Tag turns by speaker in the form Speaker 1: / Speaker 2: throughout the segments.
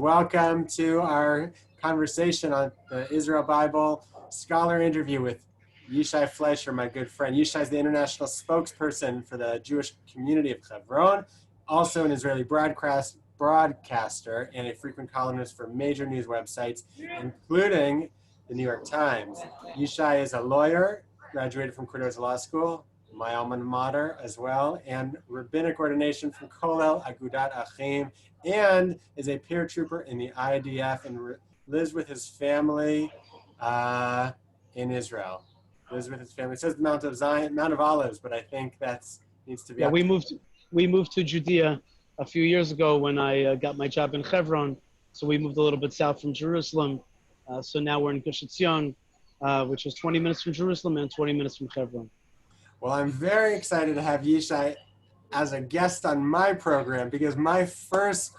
Speaker 1: Welcome to our conversation on the Israel Bible scholar interview with Yishai Fleisher, my good friend. Yishai is the international spokesperson for the Jewish community of Hebron, also an Israeli broadcaster and a frequent columnist for major news websites, including the New York Times. Yishai is a lawyer, graduated from Cordova Law School, my alma mater as well, and rabbinic ordination from Kollel Agudat Achim, and is a paratrooper in the IDF and lives with his family in Israel. Lives with his family. It says the Mount of Zion, Mount of Olives, but I think that's needs to be.
Speaker 2: Yeah, we moved to Judea a few years ago when I got my job in Hebron. So we moved a little bit south from Jerusalem. So now we're in Gush Etzion, which is 20 minutes from Jerusalem and 20 minutes from Hebron.
Speaker 1: Well, I'm very excited to have Yishai as a guest on my program, because my first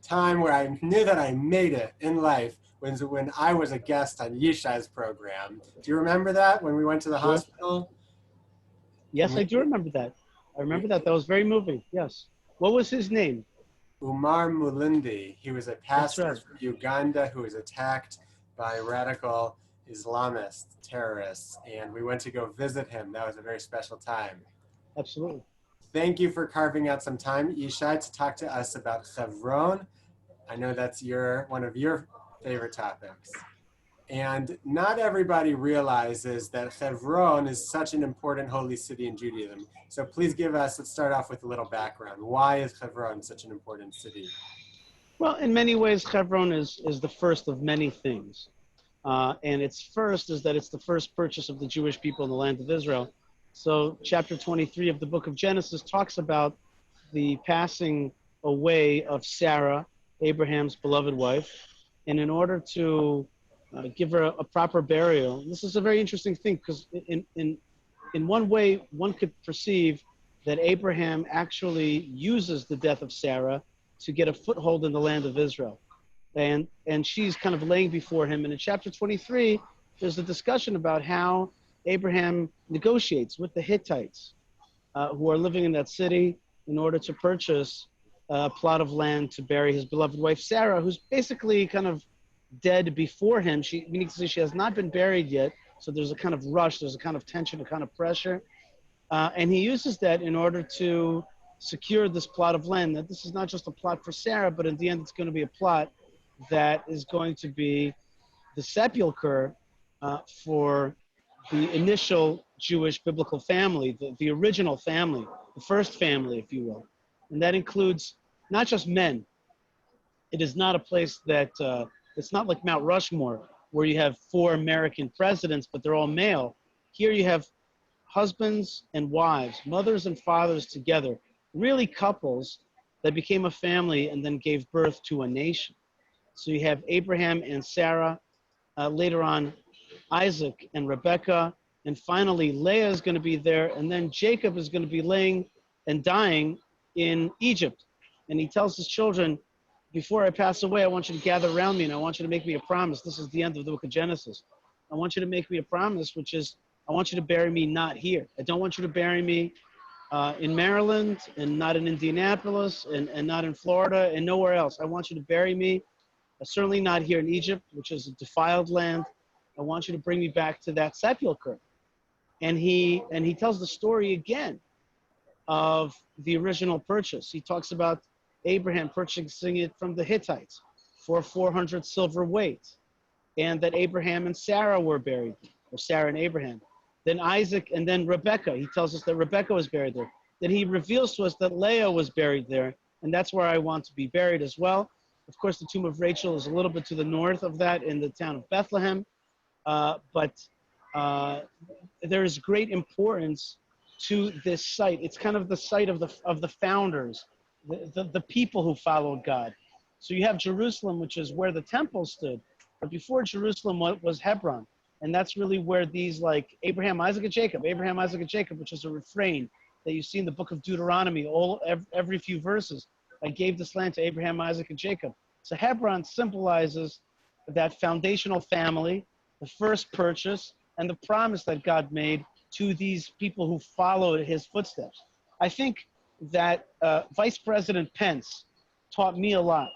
Speaker 1: time where I knew that I made it in life was when I was a guest on Yishai's program. Do you remember that, when we went to the hospital?
Speaker 2: Yes, I do remember that. I remember that. That was very moving. Yes. What was his name?
Speaker 1: Umar Mulindi. He was a pastor from Uganda who was attacked by radical Islamist terrorists, and we went to go visit him. That was a very special time.
Speaker 2: Absolutely.
Speaker 1: Thank you for carving out some time, Yishai, to talk to us about Hebron. I know that's one of your favorite topics. And not everybody realizes that Hebron is such an important holy city in Judaism. So please let's start off with a little background. Why is Hebron such an important city?
Speaker 2: Well, in many ways, Hebron is the first of many things. And its first is that it's the first purchase of the Jewish people in the land of Israel. So chapter 23 of the book of Genesis talks about the passing away of Sarah, Abraham's beloved wife. And in order to give her a proper burial, this is a very interesting thing, because in one way, one could perceive that Abraham actually uses the death of Sarah to get a foothold in the land of Israel. And she's kind of laying before him. And in chapter 23, there's a discussion about how Abraham negotiates with the Hittites who are living in that city in order to purchase a plot of land to bury his beloved wife, Sarah, who's basically kind of dead before him. Meaning to say she has not been buried yet. So there's a kind of rush, there's a kind of tension, a kind of pressure. And he uses that in order to secure this plot of land. That this is not just a plot for Sarah, but in the end, it's going to be a plot that is going to be the sepulcher for the initial Jewish biblical family, the original family, the first family, if you will. And that includes not just men. It is not a place that, it's not like Mount Rushmore, where you have 4 American presidents, but they're all male. Here you have husbands and wives, mothers and fathers together, really couples that became a family and then gave birth to a nation. So you have Abraham and Sarah, later on Isaac and Rebekah, and finally Leah is going to be there, and then Jacob is going to be laying and dying in Egypt. And he tells his children, before I pass away, I want you to gather around me and I want you to make me a promise. This is the end of the book of Genesis. I want you to make me a promise, which is, I want you to bury me not here. I don't want you to bury me in Maryland, and not in Indianapolis, and not in Florida, and nowhere else. I want you to bury me, certainly not here in Egypt, which is a defiled land. I want you to bring me back to that sepulcher. And he tells the story again of the original purchase. He talks about Abraham purchasing it from the Hittites for 400 silver weight, and that Abraham and Sarah were buried, or Sarah and Abraham. Then Isaac, and then Rebekah. He tells us that Rebekah was buried there. Then he reveals to us that Leah was buried there, and that's where I want to be buried as well. Of course, the tomb of Rachel is a little bit to the north of that in the town of Bethlehem, but there is great importance to this site. It's kind of the site of the founders, the people who followed God. So you have Jerusalem, which is where the temple stood, but before Jerusalem was Hebron. And that's really where these, like Abraham, Isaac, and Jacob, which is a refrain that you see in the book of Deuteronomy, every few verses. I gave this land to Abraham, Isaac, and Jacob. So Hebron symbolizes that foundational family, the first purchase, and the promise that God made to these people who followed his footsteps. I think that Vice President Pence taught me a lot.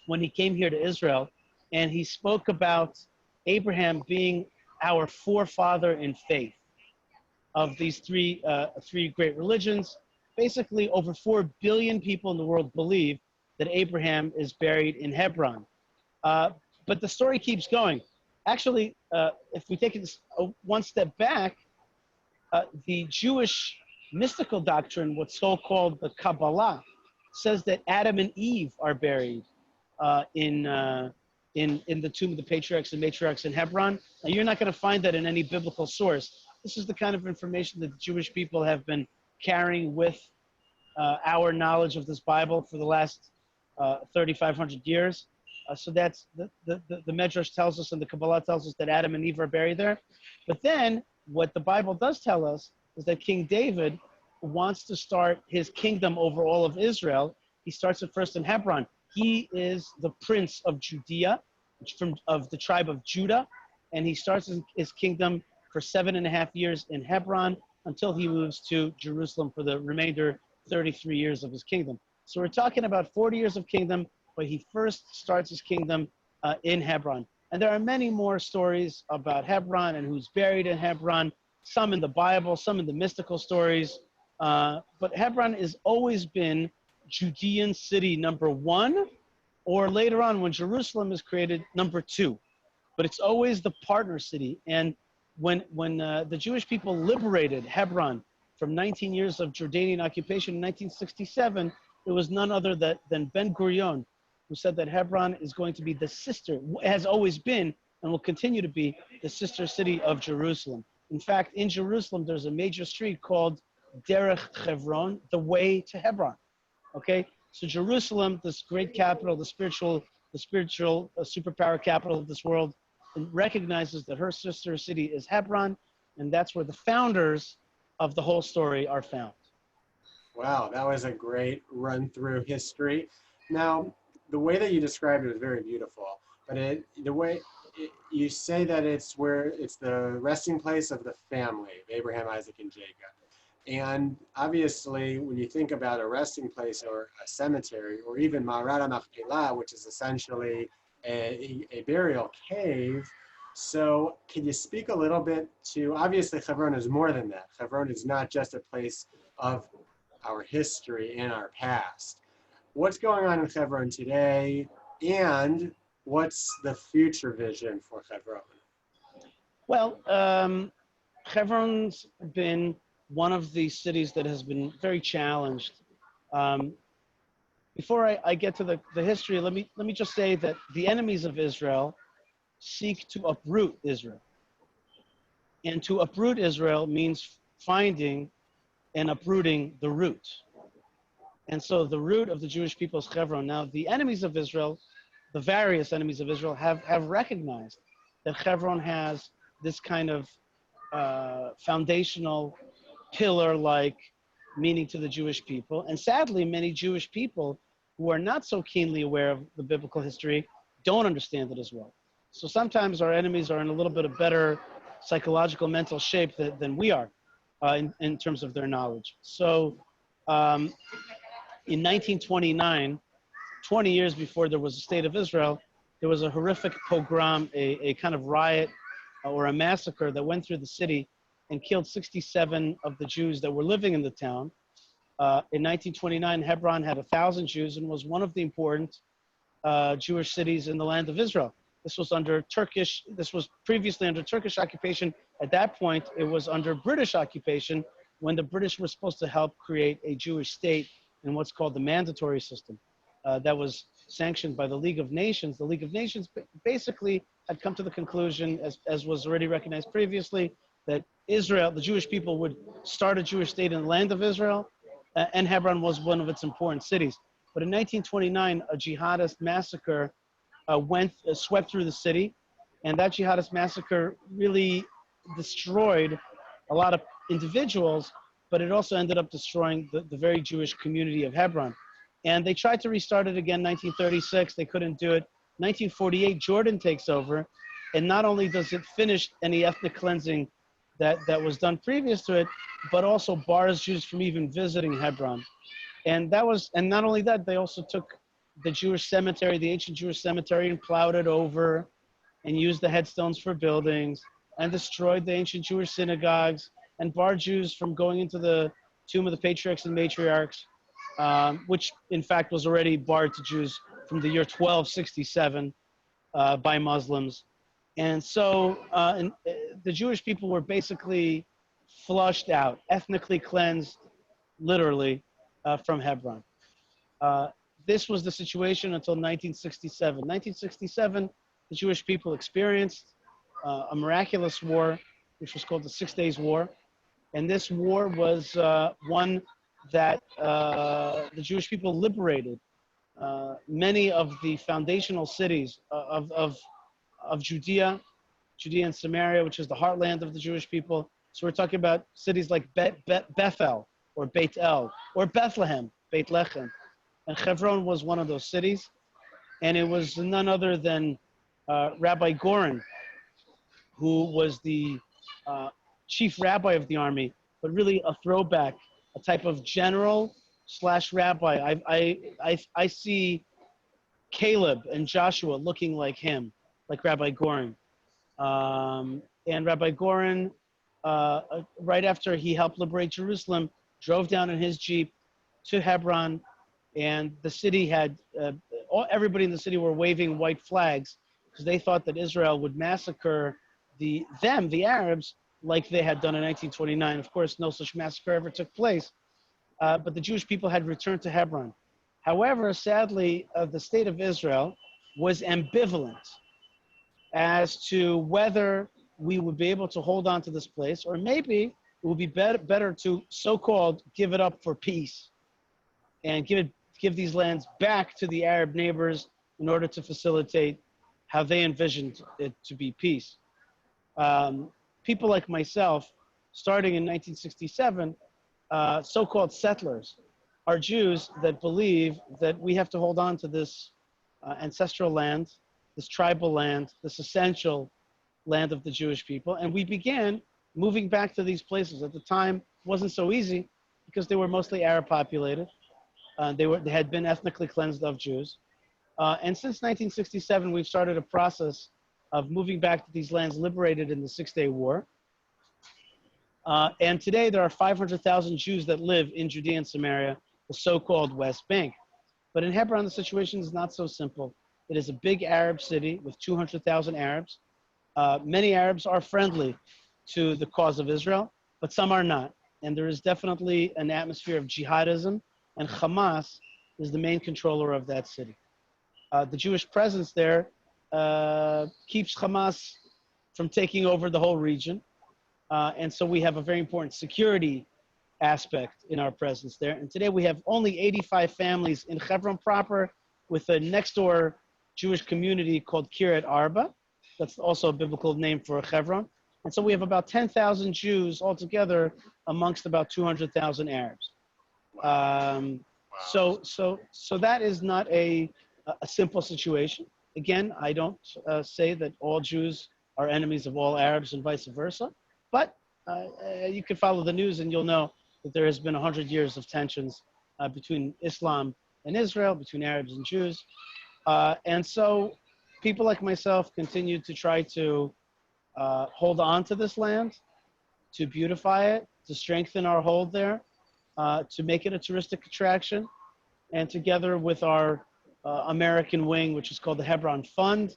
Speaker 2: when he came here to Israel, and he spoke about Abraham being our forefather in faith of these three great religions. Basically, over 4 billion people in the world believe that Abraham is buried in Hebron. But the story keeps going. Actually, if we take it one step back, the Jewish mystical doctrine, what's so-called the Kabbalah, says that Adam and Eve are buried in the tomb of the patriarchs and matriarchs in Hebron. Now, you're not going to find that in any biblical source. This is the kind of information that the Jewish people have been carrying with our knowledge of this Bible for the last 3,500 years. So that's the Medrash tells us and the Kabbalah tells us that Adam and Eve are buried there. But then what the Bible does tell us is that King David wants to start his kingdom over all of Israel. He starts it first in Hebron. He is the prince of Judea, of the tribe of Judah, and he starts his kingdom for 7.5 years in Hebron until he moves to Jerusalem for the remainder 33 years of his kingdom. So we're talking about 40 years of kingdom, but he first starts his kingdom in Hebron. And there are many more stories about Hebron and who's buried in Hebron, some in the Bible, some in the mystical stories. But Hebron has always been Judean city number 1, or later on when Jerusalem is created, number 2. But it's always the partner city. And when the Jewish people liberated Hebron from 19 years of Jordanian occupation in 1967, it was none other than Ben Gurion, who said that Hebron is going to be the sister, has always been, and will continue to be, the sister city of Jerusalem. In fact, in Jerusalem, there's a major street called Derech Hebron, the way to Hebron. Okay, so Jerusalem, this great capital, the spiritual superpower capital of this world, recognizes that her sister city is Hebron, and that's where the founders of the whole story are found.
Speaker 1: Wow, that was a great run through history. Now, the way that you described it is very beautiful, but you say that it's the resting place of the family of Abraham, Isaac, and Jacob. And obviously, when you think about a resting place or a cemetery, or even Ma'arat HaMachpelah, which is essentially a burial cave, so can you speak a little bit to, obviously Hebron is more than that. Hebron is not just a place of our history and our past. What's going on in Hebron today, and what's the future vision for Hebron?
Speaker 2: Well, Hebron's been one of the cities that has been very challenged. Before I get to the history, let me just say that the enemies of Israel seek to uproot Israel. And to uproot Israel means finding and uprooting the root. And so the root of the Jewish people is Hebron. Now, the enemies of Israel, the various enemies of Israel, have recognized that Hebron has this kind of foundational pillar-like meaning to the Jewish people. And sadly, many Jewish people who are not so keenly aware of the biblical history don't understand it as well. So sometimes our enemies are in a little bit of better psychological, mental shape than we are in terms of their knowledge. So in 1929, 20 years before there was a state of Israel, there was a horrific pogrom, a kind of riot or a massacre that went through the city and killed 67 of the Jews that were living in the town. In 1929, Hebron had 1,000 Jews and was one of the important Jewish cities in the land of Israel. This was previously under Turkish occupation. At that point, it was under British occupation when the British were supposed to help create a Jewish state in what's called the mandatory system. That was sanctioned by the League of Nations. The League of Nations basically had come to the conclusion, as was already recognized previously, that Israel, the Jewish people, would start a Jewish state in the land of Israel, and Hebron was one of its important cities. But in 1929, a jihadist massacre swept through the city, and that jihadist massacre really destroyed a lot of individuals, but it also ended up destroying the very Jewish community of Hebron. And they tried to restart it again in 1936. They couldn't do it. 1948, Jordan takes over, and not only does it finish any ethnic cleansing that was done previous to it, but also bars Jews from even visiting Hebron. And not only that, they also took the Jewish cemetery, the ancient Jewish cemetery, and plowed it over and used the headstones for buildings and destroyed the ancient Jewish synagogues and barred Jews from going into the tomb of the patriarchs and matriarchs, which in fact was already barred to Jews from the year 1267 by Muslims. And so the Jewish people were basically flushed out, ethnically cleansed, literally, from Hebron. This was the situation until 1967. 1967, the Jewish people experienced a miraculous war, which was called the 6 Days War. And this war was one that the Jewish people liberated many of the foundational cities of Judea and Samaria, which is the heartland of the Jewish people. So we're talking about cities like Bethel or Beit El or Bethlehem, Beit Lechem. And Hebron was one of those cities. And it was none other than Rabbi Goren, who was the chief rabbi of the army, but really a throwback, a type of general / rabbi. I see Caleb and Joshua looking like him, like Rabbi Goren. And Rabbi Goren, right after he helped liberate Jerusalem, drove down in his Jeep to Hebron, and the city had, everybody in the city were waving white flags because they thought that Israel would massacre the Arabs, like they had done in 1929. Of course, no such massacre ever took place, but the Jewish people had returned to Hebron. However, sadly, the state of Israel was ambivalent as to whether we would be able to hold on to this place, or maybe it would be better to so-called give it up for peace and give these lands back to the Arab neighbors in order to facilitate how they envisioned it to be peace. People like myself, starting in 1967, so-called settlers, are Jews that believe that we have to hold on to this ancestral land, this tribal land, this essential land of the Jewish people. And we began moving back to these places. At the time, it wasn't so easy because they were mostly Arab populated. They had been ethnically cleansed of Jews. And since 1967, we've started a process of moving back to these lands liberated in the 6 Day War. And today there are 500,000 Jews that live in Judea and Samaria, the so-called West Bank. But in Hebron, the situation is not so simple. It is a big Arab city with 200,000 Arabs. Many Arabs are friendly to the cause of Israel, but some are not. And there is definitely an atmosphere of jihadism, and Hamas is the main controller of that city. The Jewish presence there keeps Hamas from taking over the whole region. And so we have a very important security aspect in our presence there. And today we have only 85 families in Hebron proper, with a next door Jewish community called Kiryat Arba. That's also a biblical name for Hebron. And so we have about 10,000 Jews altogether amongst about 200,000 Arabs. So that is not a simple situation. Again, I don't say that all Jews are enemies of all Arabs and vice versa, but you can follow the news and you'll know that there has been 100 years of tensions between Islam and Israel, between Arabs and Jews. And so people like myself continue to try to hold on to this land, to beautify it, to strengthen our hold there, to make it a touristic attraction. And together with our American wing, which is called the Hebron Fund,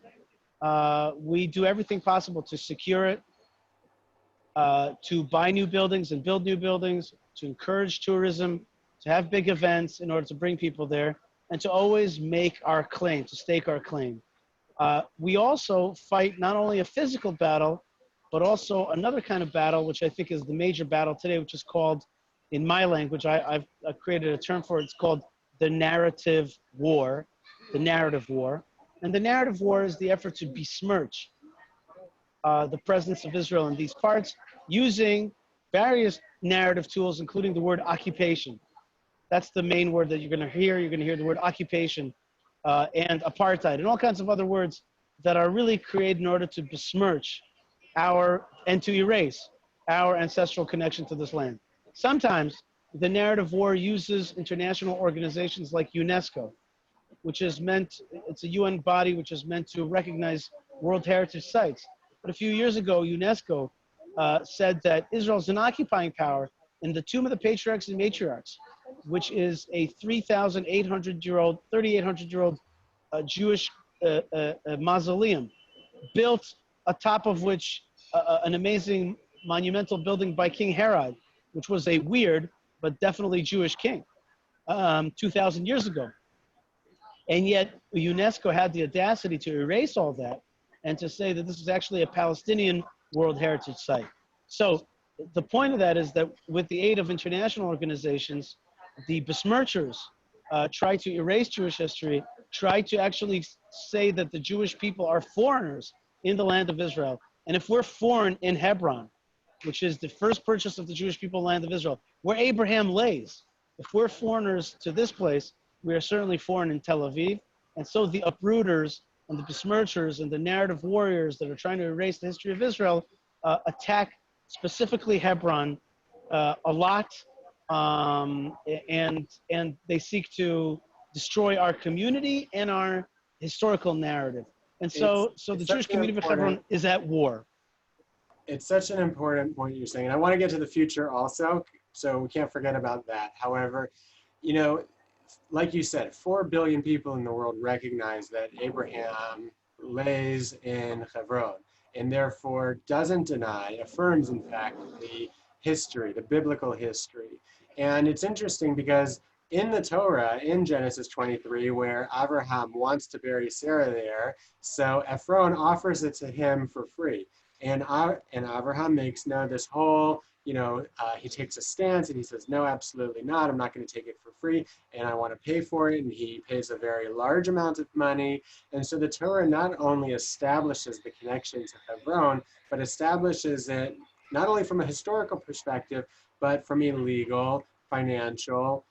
Speaker 2: we do everything possible to secure it, to buy new buildings and build new buildings, to encourage tourism, to have big events in order to bring people there, and to always make our claim, to stake our claim. We also fight not only a physical battle, but also another kind of battle, which I think is the major battle today, which is called, in my language, I've created a term for it, it's called the narrative war, the narrative war. And the narrative war is the effort to besmirch the presence of Israel in these parts using various narrative tools, including the word occupation. That's the main word that you're going to hear. You're going to hear the word occupation and apartheid and all kinds of other words that are really created in order to besmirch and to erase our ancestral connection to this land. Sometimes the narrative war uses international organizations like UNESCO which is meant, it's a UN body which is meant to recognize World Heritage Sites. But a few years ago, UNESCO said that Israel is an occupying power in the Tomb of the Patriarchs and Matriarchs, which is a 3,800-year-old, 3,800-year-old Jewish mausoleum, built atop of which an amazing monumental building by King Herod, which was a weird but definitely Jewish king 2,000 years ago. And yet UNESCO had the audacity to erase all that and to say that this is actually a Palestinian World Heritage Site. So the point of that is that with the aid of international organizations, the besmirchers try to erase Jewish history, try to actually say that the Jewish people are foreigners in the land of Israel. And if we're foreign in Hebron, which is the first purchase of the Jewish people land of Israel, where Abraham lays, if we're foreigners to this place, we are certainly foreign in Tel Aviv. And so the uprooters and the besmirchers and the narrative warriors that are trying to erase the history of Israel attack specifically Hebron a lot, and they seek to destroy our community and our historical narrative. And so the Jewish community of Hebron is at war.
Speaker 1: It's such an important point you're saying. And I want to get to the future also, so we can't forget about that. However, you know, like you said, 4 billion people in the world recognize that Abraham lays in Hebron and therefore doesn't deny, affirms, in fact, the history, the biblical history. And it's interesting because in the Torah, in Genesis 23, where Abraham wants to bury Sarah there, so Ephron offers it to him for free. And Abraham makes this whole, he takes a stance and he says, no, absolutely not. I'm not going to take it for free. And I want to pay for it. And he pays a very large amount of money. And so the Torah not only establishes the connection to Hebron, but establishes it not only from a historical perspective, but from a legal, financial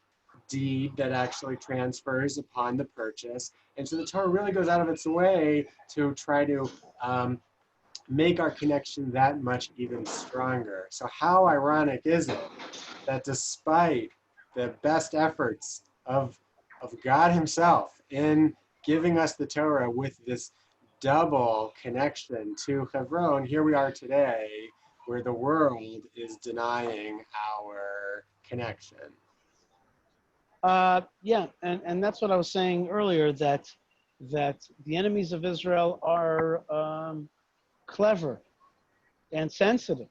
Speaker 1: deed that actually transfers upon the purchase. And so the Torah really goes out of its way to try to make our connection that much even stronger. So how ironic is it that despite the best efforts of God himself in giving us the Torah with this double connection to Hebron, here we are today where the world is denying our connection.
Speaker 2: Yeah, and that's what I was saying earlier, that the enemies of Israel are clever and sensitive,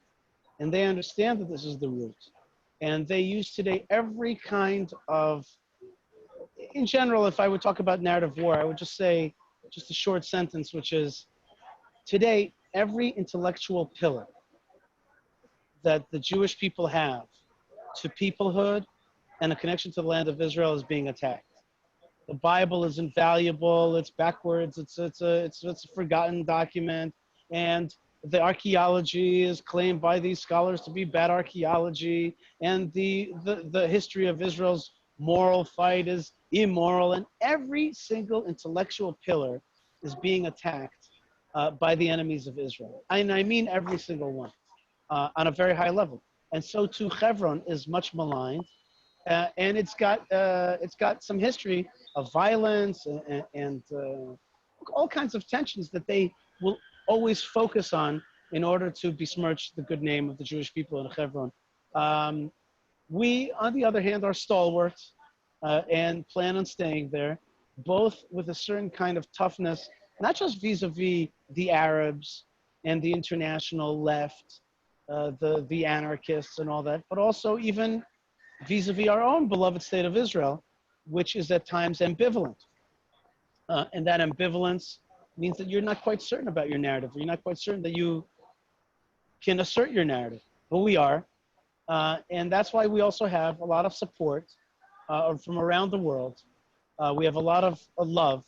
Speaker 2: and they understand that this is the root. And they use today every kind of, in general, if I would talk about narrative war, I would just say just a short sentence, which is today, every intellectual pillar that the Jewish people have to peoplehood and a connection to the land of Israel is being attacked. The Bible is invaluable. It's backwards. It's a forgotten document, and the archaeology is claimed by these scholars to be bad archaeology, and the history of Israel's moral fight is immoral, and every single intellectual pillar is being attacked by the enemies of Israel. And I mean every single one on a very high level. And so too Hebron is much maligned, and it's got some history of violence and all kinds of tensions that they will always focus on in order to besmirch the good name of the Jewish people in Hebron. We, on the other hand, are stalwarts and plan on staying there, both with a certain kind of toughness, not just vis-a-vis the Arabs and the international left, the anarchists and all that, but also even vis-a-vis our own beloved state of Israel, which is at times ambivalent. And that ambivalence means that you're not quite certain about your narrative. You're not quite certain that you can assert your narrative, but we are. And that's why we also have a lot of support from around the world. We have a lot of love,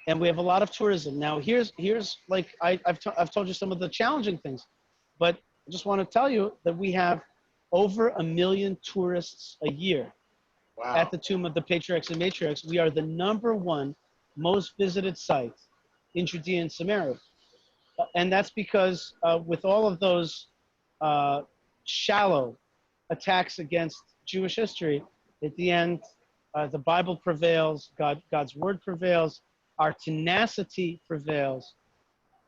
Speaker 2: and we have a lot of tourism. Now, here's like I've told you some of the challenging things, but I just want to tell you that we have over 1 million tourists a year. Wow. At the Tomb of the Patriarchs and Matriarchs. We are the #1 most visited site in Judea and Samaria. And that's because with all of those shallow attacks against Jewish history, at the end, The Bible prevails. God's word prevails. Our tenacity prevails.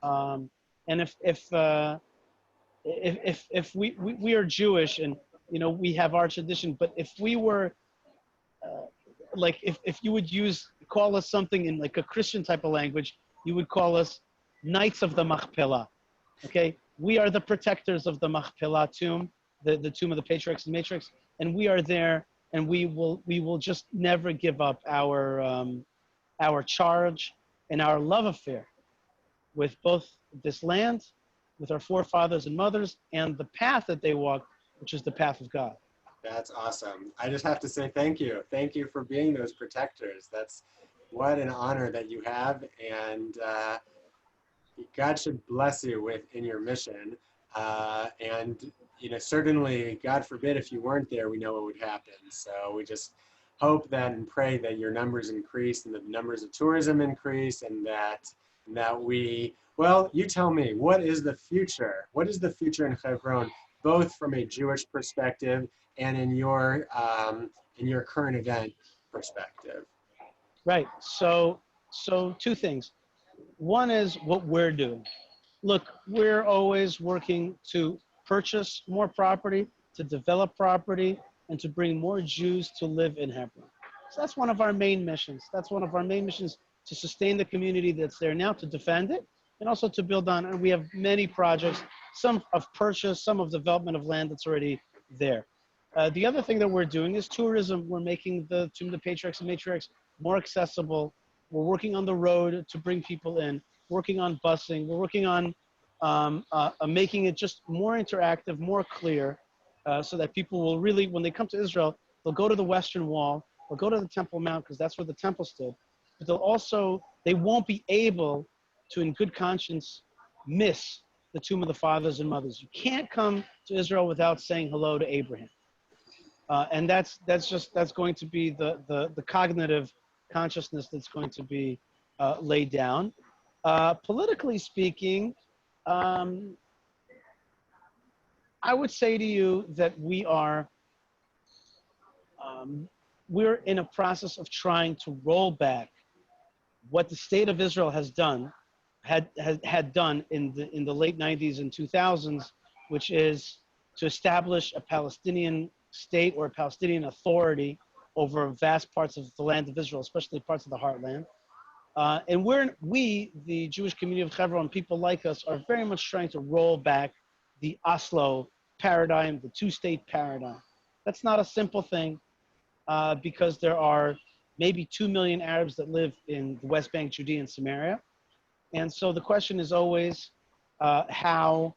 Speaker 2: And if we are Jewish, and we have our tradition, but if we were like if you would call us something in like a Christian type of language, you would call us Knights of the Machpelah. Okay, we are the protectors of the Machpelah tomb, the tomb of the patriarchs and matriarchs, and we are there, and we will just never give up our charge and our love affair with both this land, with our forefathers and mothers, and the path that they walked, which is the path of God.
Speaker 1: That's awesome. I just have to say thank you. Thank you for being those protectors. That's what an honor that you have, and God should bless you in your mission. And certainly, God forbid, if you weren't there, we know what would happen. So we just hope that and pray that your numbers increase and the numbers of tourism increase, and that we. Well, you tell me, what is the future? What is the future in Hebron, both from a Jewish perspective and in your current event perspective?
Speaker 2: Right. So two things. One is what we're doing. Look, we're always working to purchase more property, to develop property, and to bring more Jews to live in Hebron. So that's one of our main missions. That's one of our main missions, to sustain the community that's there now, to defend it, and also to build on. And we have many projects, some of purchase, some of development of land that's already there. The other thing that we're doing is tourism. We're making the Tomb of the Patriarchs and Matriarchs more accessible. We're working on the road to bring people in, working on busing. We're working on making it just more interactive, more clear, so that people will really, when they come to Israel, they'll go to the Western Wall, they'll go to the Temple Mount, because that's where the temple stood, but they won't be able to, in good conscience, miss the tomb of the fathers and mothers. You can't come to Israel without saying hello to Abraham. And that's going to be the cognitive consciousness that's going to be laid down. Politically speaking, I would say to you that we're in a process of trying to roll back what the state of Israel had done in the late 90s and 2000s, which is to establish a Palestinian state or a Palestinian authority over vast parts of the land of Israel, especially parts of the heartland. And we, the Jewish community of Hebron, people like us, are very much trying to roll back the Oslo paradigm, the two-state paradigm. That's not a simple thing, because there are maybe 2 million Arabs that live in the West Bank, Judea, and Samaria. And so the question is always how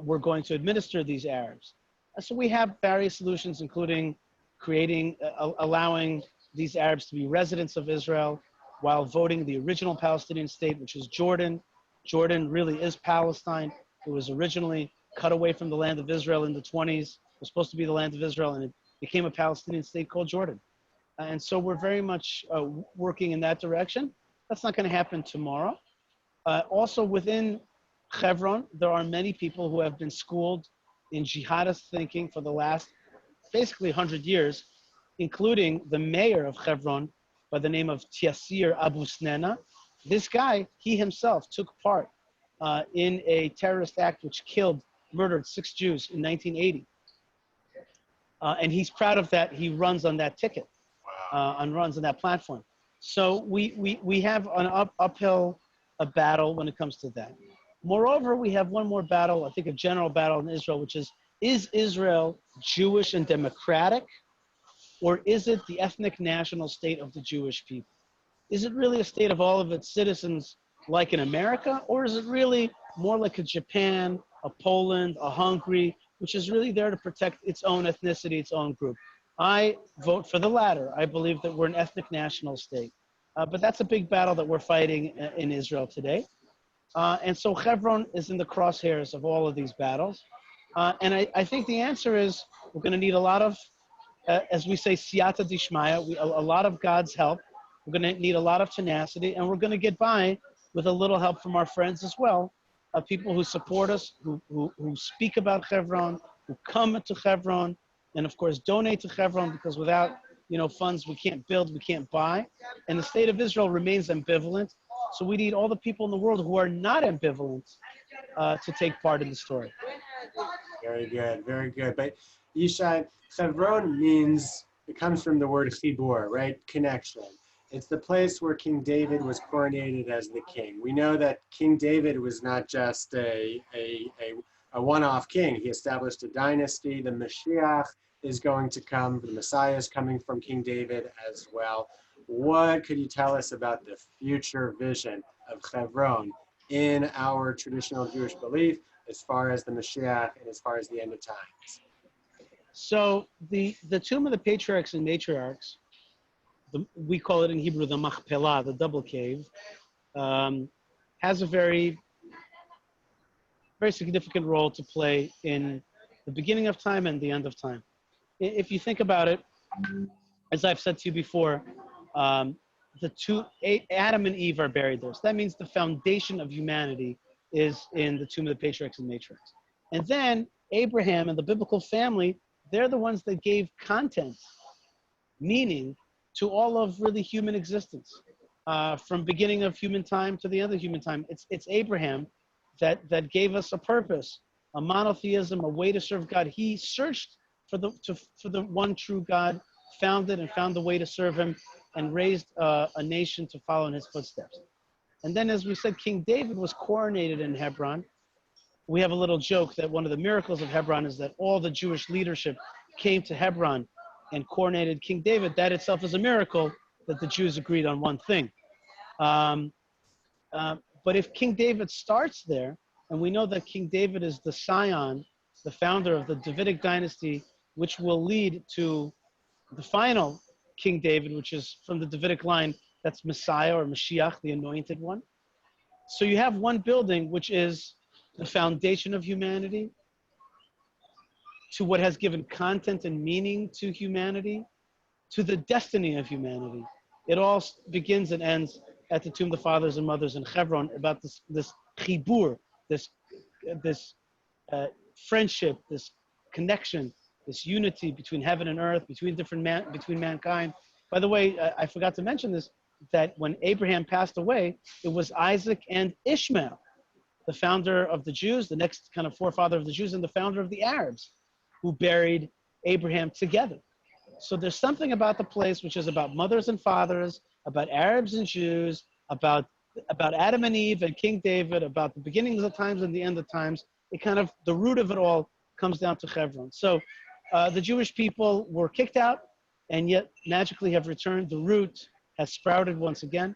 Speaker 2: we're going to administer these Arabs. So we have various solutions, including allowing these Arabs to be residents of Israel while voting the original Palestinian state, which is Jordan. Jordan really is Palestine. It was originally cut away from the land of Israel in the 20s. It was supposed to be the land of Israel, and it became a Palestinian state called Jordan. And so we're very much working in that direction. That's not going to happen tomorrow. Also within Hebron, there are many people who have been schooled in jihadist thinking for the last basically 100 years, including the mayor of Hebron by the name of Tiasir Abu Snena. This guy, he himself took part in a terrorist act which murdered 6 Jews in 1980. And he's proud of that. He runs on that ticket, and runs on that platform. So we have an uphill battle when it comes to that. Moreover, we have one more battle, I think a general battle in Israel, which is Israel Jewish and democratic, or is it the ethnic national state of the Jewish people? Is it really a state of all of its citizens like in America, or is it really more like a Japan, a Poland, a Hungary, which is really there to protect its own ethnicity, its own group? I vote for the latter. I believe that we're an ethnic national state. But that's a big battle that we're fighting in Israel today. And so Hebron is in the crosshairs of all of these battles. And I think the answer is we're going to need a lot of, as we say, siyata dishmaya, a lot of God's help. We're going to need a lot of tenacity, and we're going to get by with a little help from our friends as well, people who support us, who speak about Hebron, who come to Hebron, and of course donate to Hebron, because without funds we can't build, we can't buy. And the state of Israel remains ambivalent. So we need all the people in the world who are not ambivalent to take part in the story.
Speaker 1: Very good, very good. But Yishai, Hebron means, it comes from the word chibur, right? Connection. It's the place where King David was coronated as the king. We know that King David was not just a one-off king. He established a dynasty. The Mashiach is going to come. The Messiah is coming from King David as well. What could you tell us about the future vision of Hebron in our traditional Jewish belief as far as the Mashiach and as far as the end of times?
Speaker 2: So the tomb of the patriarchs and matriarchs, we call it in Hebrew the Machpelah, the double cave, has a very, very significant role to play in the beginning of time and the end of time. If you think about it, as I've said to you before, Adam and Eve are buried there. So that means the foundation of humanity is in the tomb of the patriarchs and matriarchs. And then Abraham and the biblical family, they're the ones that gave content, meaning to all of really human existence, from beginning of human time to the end of human time. It's Abraham that gave us a purpose, a monotheism, a way to serve God. He searched for the one true God, found it and found the way to serve him, and raised a nation to follow in his footsteps. And then, as we said, King David was coronated in Hebron. We have a little joke that one of the miracles of Hebron is that all the Jewish leadership came to Hebron and coronated King David. That itself is a miracle that the Jews agreed on one thing. But if King David starts there, and we know that King David is the scion, the founder of the Davidic dynasty, which will lead to the final King David, which is from the Davidic line, that's Messiah or Mashiach, the anointed one. So you have one building, which is the foundation of humanity, to what has given content and meaning to humanity, to the destiny of humanity. It all begins and ends at the tomb of the fathers and mothers in Hebron, about this chibur, this friendship, this connection, this unity between heaven and earth, between mankind. By the way, I forgot to mention this, that when Abraham passed away, it was Isaac and Ishmael, the founder of the Jews, the next kind of forefather of the Jews, and the founder of the Arabs, who buried Abraham together. So there's something about the place which is about mothers and fathers, about Arabs and Jews, about Adam and Eve and King David, about the beginnings of times and the end of times. The root of it all comes down to Hebron. So the Jewish people were kicked out and yet magically have returned. The root has sprouted once again.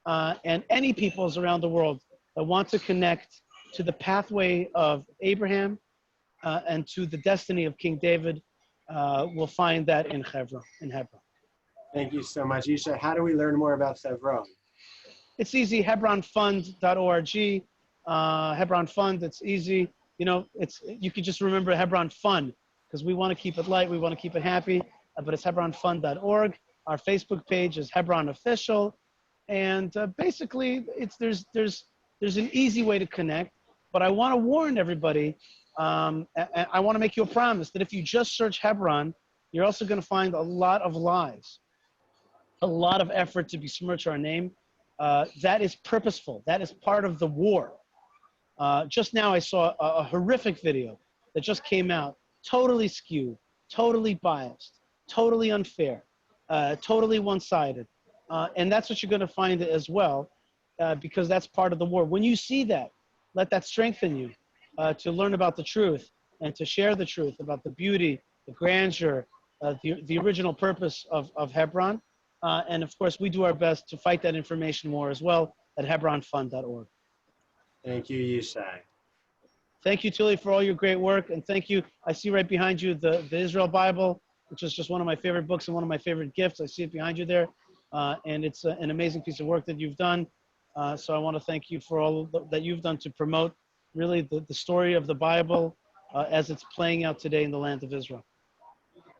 Speaker 2: And any peoples around the world that want to connect to the pathway of Abraham and to the destiny of King David will find that in Hebron.
Speaker 1: Thank you so much, Yishai. How do we learn more about Hebron?
Speaker 2: It's easy, hebronfund.org. Hebron Fund, it's easy. You could just remember Hebron Fun, because we want to keep it light, we want to keep it happy, but it's hebronfund.org. Our Facebook page is Hebron Official. And basically, there's an easy way to connect, but I want to warn everybody, I want to make you a promise that if you just search Hebron, you're also going to find a lot of lies, a lot of effort to besmirch our name. That is purposeful. That is part of the war. Just now I saw a horrific video that just came out, totally skewed, totally biased, totally unfair, totally one-sided. And that's what you're going to find as well, because that's part of the war. When you see that, let that strengthen you to learn about the truth and to share the truth about the beauty, the grandeur, the original purpose of Hebron. And of course, we do our best to fight that information war as well at hebronfund.org.
Speaker 1: Thank you, Yishai.
Speaker 2: Thank you, Tully, for all your great work. And thank you. I see right behind you the Israel Bible, which is just one of my favorite books and one of my favorite gifts. I see it behind you there. And it's an amazing piece of work that you've done. So I want to thank you for all that you've done to promote really the story of the Bible as it's playing out today in the land of Israel.